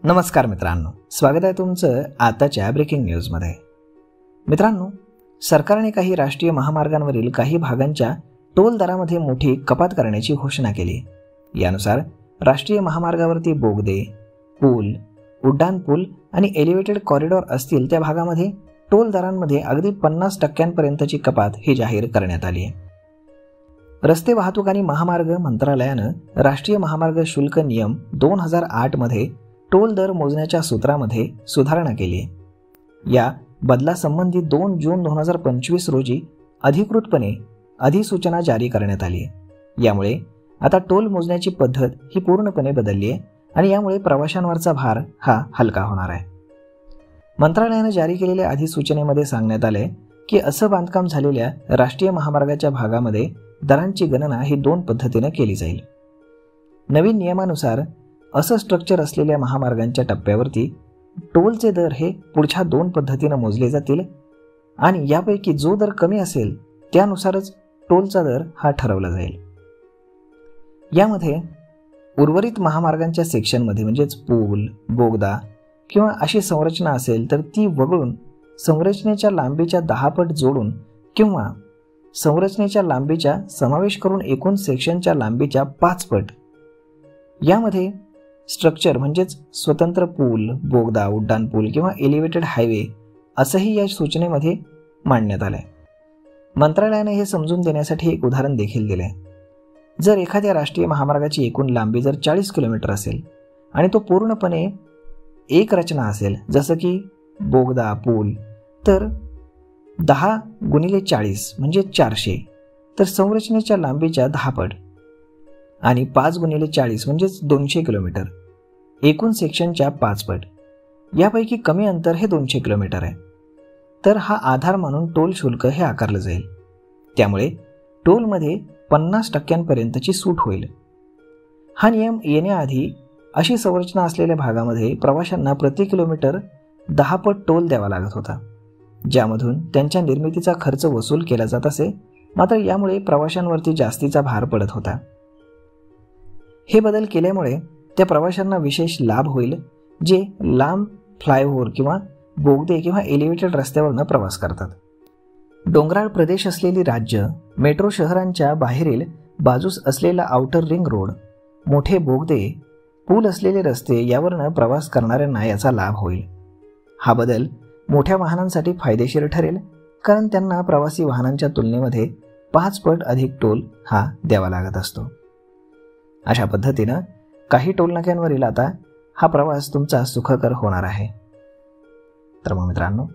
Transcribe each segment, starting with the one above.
नमस्कार मित्रांनो, स्वागत आहे तुमचं आताच्या ब्रेकिंग न्यूजमध्ये. मित्रांनो, सरकारने काही राष्ट्रीय महामार्गांवरील काही भागांच्या टोल दरामध्ये मोठी कपात करण्याची घोषणा केली. यानुसार राष्ट्रीय महामार्गावरती बोगदे, पूल, उड्डाण पूल आणि एलिव्हेटेड कॉरिडॉर असतील त्या भागामध्ये टोल दरांमध्ये अगदी 50% कपात ही जाहीर करण्यात आली आहे. रस्ते वाहतूक आणि महामार्ग मंत्रालयानं राष्ट्रीय महामार्ग शुल्क नियम 2008 मध्ये टोल दर मोजण्याच्या सूत्रामध्ये सुधारणा केली आहे. या बदलासंबंधी 2 जून 2025 रोजी अधिकृतपणे अधिसूचना जारी करण्यात आली आहे. यामुळे आता टोल मोजण्याची पद्धत ही पूर्णपणे बदलली आहे आणि यामुळे प्रवाशांवरचा भार हा हलका होणार आहे. मंत्रालयाने जारी केलेल्या अधिसूचनेमध्ये सांगण्यात आले की असं बांधकाम झालेल्या राष्ट्रीय महामार्गाच्या भागामध्ये दरांची गणना ही 2 पद्धतीने केली जाईल. नवीन नियमानुसार असं स्ट्रक्चर असलेल्या महामार्गांच्या टप्प्यावरती टोलचे दर हे पुढच्या 2 पद्धतीने मोजले जातील आणि यापैकी जो दर कमी असेल त्यानुसारच टोलचा दर हा ठरवला जाईल. यामध्ये उर्वरित महामार्गांच्या सेक्शनमध्ये म्हणजेच पूल, बोगदा किंवा अशी संरचना असेल तर ती वगळून संरचनेच्या लांबीच्या 10 पट जोडून किंवा संरचनेच्या लांबीचा समावेश करून एकूण सेक्शनच्या लांबीच्या 5 पट यामध्ये स्ट्रक्चर म्हणजेच स्वतंत्र पूल, बोगदा, उड्डाण पूल किंवा एलिव्हेटेड हायवे असंही या सूचनेमध्ये मांडण्यात आलंय. मंत्रालयाने हे समजून देण्यासाठी एक उदाहरण देखील दिले. जर एखाद्या राष्ट्रीय महामार्गाची एकूण लांबी जर 40 किलोमीटर असेल आणि तो पूर्णपणे एक रचना असेल जसं की बोगदा, पूल, तर 10 × 40 म्हणजे 400 तर संरचनेच्या लांबीच्या 10 पट आणि 5 × 40 म्हणजेच 200 किलोमीटर एकूण सेक्शनच्या 5 पट. यापैकी कमी अंतर हे 200 किलोमीटर आहे. तर हा आधार मानून टोल शुल्क हे आकारलं जाईल. त्यामुळे टोलमध्ये 50% सूट होईल. हा नियम येण्याआधी अशी संरचना असलेल्या भागामध्ये प्रवाशांना प्रति किलोमीटर 10 पट टोल द्यावा लागत होता, ज्यामधून त्यांच्या निर्मितीचा खर्च वसूल केला जात असे. मात्र यामुळे प्रवाशांवरती जास्तीचा भार पडत होता. हे बदल केल्यामुळे त्या प्रवाशांना विशेष लाभ होईल जे लांब फ्लायओव्हर किंवा बोगदे किंवा एलिव्हेटेड रस्त्यावरनं प्रवास करतात. डोंगराळ प्रदेश असलेली राज्य, मेट्रो शहरांच्या बाहेरील बाजूस असलेला आउटर रिंग रोड, मोठे बोगदे, पूल असलेले रस्ते यावरनं प्रवास करणाऱ्यांना याचा लाभ होईल. हा बदल मोठ्या वाहनांसाठी फायदेशीर ठरेल कारण त्यांना प्रवासी वाहनांच्या तुलनेमध्ये 5 पट अधिक टोल हा द्यावा लागत असतो. अशा पद्धतीनं काही टोल नाक्यांवरील आता हा प्रवास तुमचा सुखकर होणार आहे. तर मग मित्रांनो,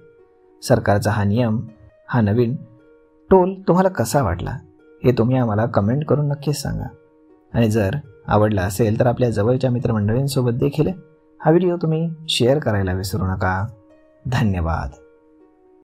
सरकारचा हा नियम, हा नवीन टोल तुम्हाला कसा वाटला हे तुम्ही आम्हाला कमेंट करून नक्कीच सांगा. आणि जर आवडला असेल तर आपल्या जवळच्या मित्रमंडळींसोबत देखील हा व्हिडिओ तुम्ही शेअर करायला विसरू नका. धन्यवाद.